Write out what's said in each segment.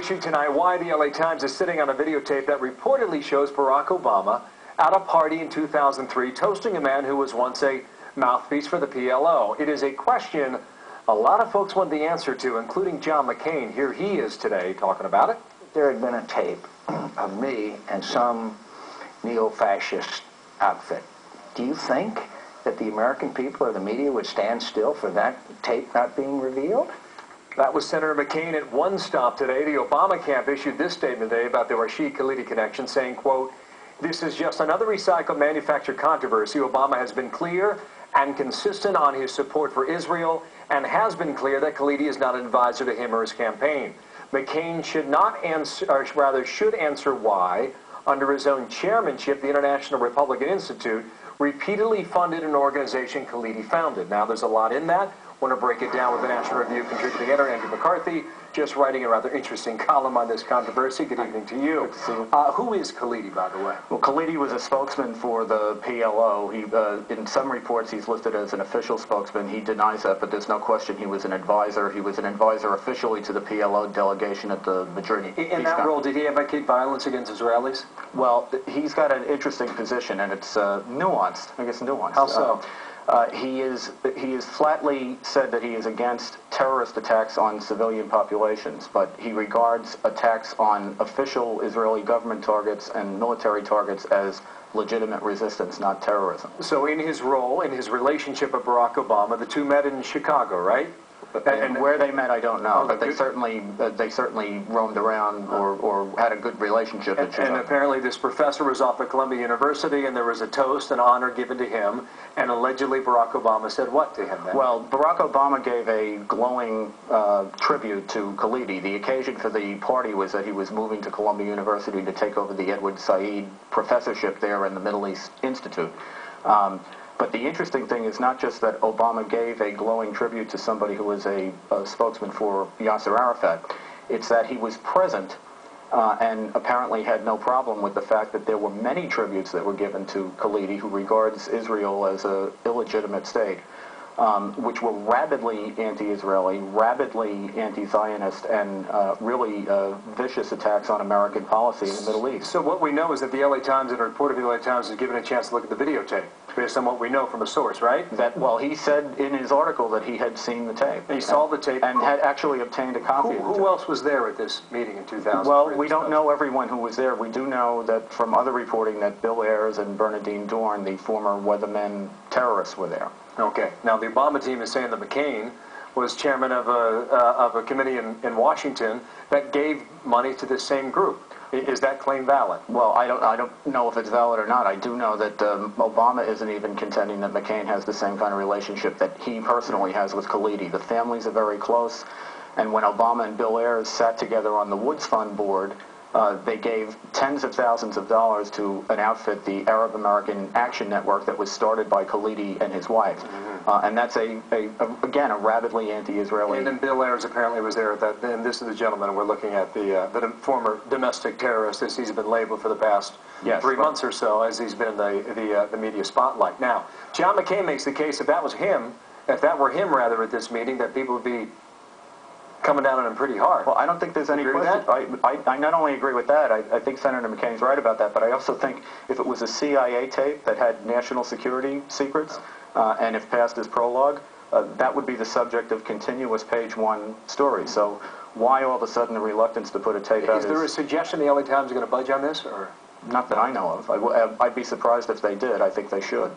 issue tonight, why the LA Times is sitting on a videotape that reportedly shows Barack Obama at a party in 2003 toasting a man who was once a mouthpiece for the PLO. It is a question a lot of folks want the answer to, including John McCain. Here he is today talking about it. There had been a tape of me and some neo-fascist outfit. Do you think that the American people or the media would stand still for that tape not being revealed? That was Senator McCain at one stop today. The Obama camp issued this statement today about the Rashid Khalidi connection, saying, quote, "This is just another recycled manufactured controversy. Obama has been clear and consistent on his support for Israel and has been clear that Khalidi is not an advisor to him or his campaign. McCain should not answer, or rather should answer why, under his own chairmanship, the International Republican Institute repeatedly funded an organization Khalidi founded." Now, there's a lot in that. I want to break it down with the National Review contributing editor, Andrew McCarthy, just writing a rather interesting column on this controversy. Good evening to you. Who is Khalidi, by the way? Well, Khalidi was a spokesman for the PLO. In some reports, he's listed as an official spokesman. He denies that, but there's no question he was an advisor. He was an advisor officially to the PLO delegation at the Madrid. In that role, did he advocate violence against Israelis? Well, he's got an interesting position, and it's nuanced. I guess nuanced. How so? He is flatly said that he is against terrorist attacks on civilian populations, but he regards attacks on official Israeli government targets and military targets as legitimate resistance, not terrorism. So in his role, in his relationship with Barack Obama, the two met in Chicago, right? And where they met, I don't know, but they certainly roamed around or had a good relationship in Chicago. And apparently this professor was off at Columbia University, and there was a toast, an honor given to him, and allegedly Barack Obama said what to him then? Well, Barack Obama gave a glowing tribute to Khalidi. The occasion for the party was that he was moving to Columbia University to take over the Edward Said professorship there in the Middle East Institute. But the interesting thing is not just that Obama gave a glowing tribute to somebody who was a spokesman for Yasser Arafat. It's that he was present and apparently had no problem with the fact that there were many tributes that were given to Khalidi, who regards Israel as an illegitimate state, which were rabidly anti-Israeli, rabidly anti-Zionist, and really vicious attacks on American policy in the Middle East. So what we know is that the LA Times and a reporter of the LA Times was given a chance to look at the videotape, based on what we know from a source, right? Well, he said in his article that he had seen the tape. He saw the tape. And had actually obtained a copy of it. Who else was there at this meeting in 2000? Well, we don't know everyone who was there. We do know that from other reporting that Bill Ayers and Bernardine Dorn, the former Weathermen terrorists, were there. Okay. Now, the Obama team is saying that McCain was chairman of a committee in Washington that gave money to this same group. Is that claim valid? Well, I don't know if it's valid or not. I do know that Obama isn't even contending that McCain has the same kind of relationship that he personally has with Khalidi. The families are very close, and when Obama and Bill Ayers sat together on the Woods Fund board, they gave tens of thousands of dollars to an outfit, the Arab American Action Network, that was started by Khalidi and his wife. And that's, again, a rabidly anti-Israeli... And then Bill Ayers apparently was there at that, and this is the gentleman we're looking at, the former domestic terrorist, as he's been labeled for the past 3 months or so, as he's been in the media spotlight. Now, John McCain makes the case if that was him, if that were him, rather, at this meeting, that people would be coming down on him pretty hard. Well, I don't think there's any question. I not only agree with that, I think Senator McCain's right about that, but I also think if it was a CIA tape that had national security secrets, and if passed as prologue, that would be the subject of continuous page-one stories. So why all of a sudden the reluctance to put a tape out? Is there a suggestion the LA Times is going to budge on this? Or not that I know of. I'd be surprised if they did. I think they should.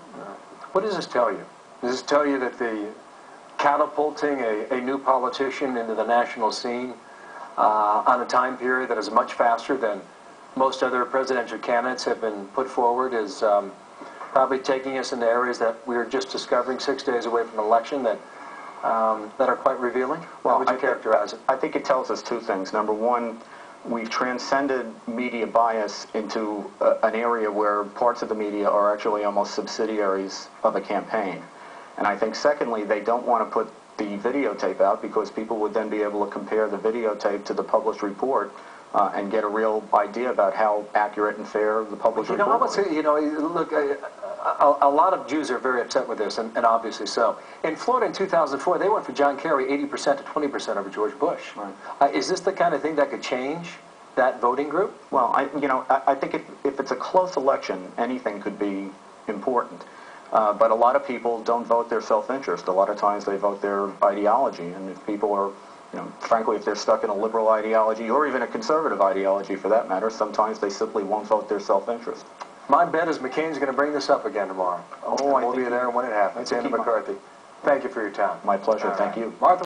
What does this tell you? Does this tell you that the catapulting a new politician into the national scene on a time period that is much faster than most other presidential candidates have been put forward is probably taking us into areas that we are just discovering 6 days away from an election that are quite revealing? How would you characterize it? I think it tells us two things. Number one, we've transcended media bias into an area where parts of the media are actually almost subsidiaries of a campaign. And I think, secondly, they don't want to put the videotape out because people would then be able to compare the videotape to the published report and get a real idea about how accurate and fair the published report was. Look, a lot of Jews are very upset with this, and obviously so. In Florida in 2004, they went for John Kerry 80% to 20% over George Bush. Right. Is this the kind of thing that could change that voting group? Well, I think if it's a close election, anything could be important. But a lot of people don't vote their self-interest. A lot of times they vote their ideology. And if people are, frankly, if they're stuck in a liberal ideology or even a conservative ideology for that matter, sometimes they simply won't vote their self-interest. My bet is McCain's going to bring this up again tomorrow. Oh, and we'll be there when it happens. Andy McCarthy, thank you for your time. My pleasure. All Thank right. you. Martha